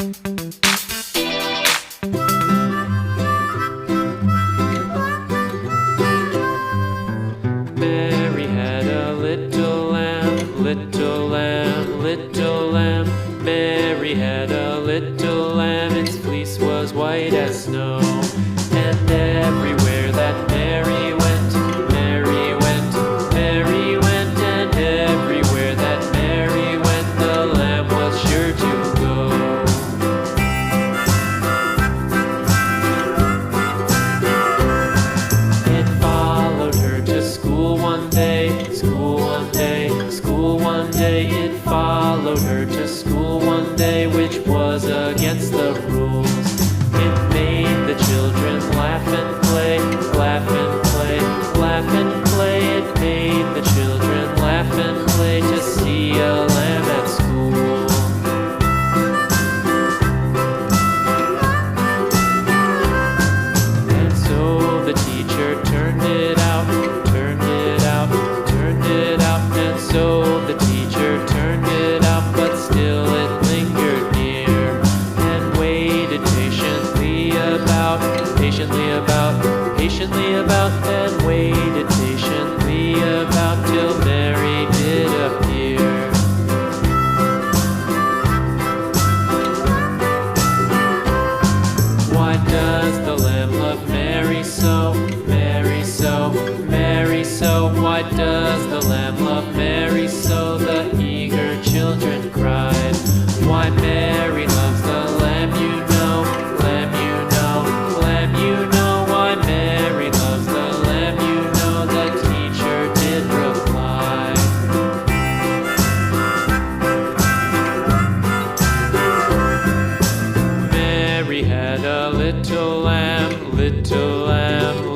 Mary had a little lamb, little lamb, little lamb. Mary had a little lamb, its fleece was white as snow. And everywhere that Mary went, Mary went, Mary went. And everywhere that Mary went, the lamb was sure to go. It followed her to school one day, school one day, school one day. It followed her to school one day, which was against the rules. It made the children laugh and play, laugh and play, laugh and play. It made the children laugh and play to see a lamb at school. And so the teacher turned it out, turned it out, turned it out. And so the teacher turned it out, but still it lingered near and waited patiently about, and waited patiently about till Mary did appear. Why does the lamb love Mary so, Mary so, Mary so? Why does the lamb love Mary so? The eager children cried. Why Mary loves the lamb, you know, lamb, you know, lamb, you know. Why Mary loves the lamb, you know, the teacher did reply. Mary had a little lamb, little lamb,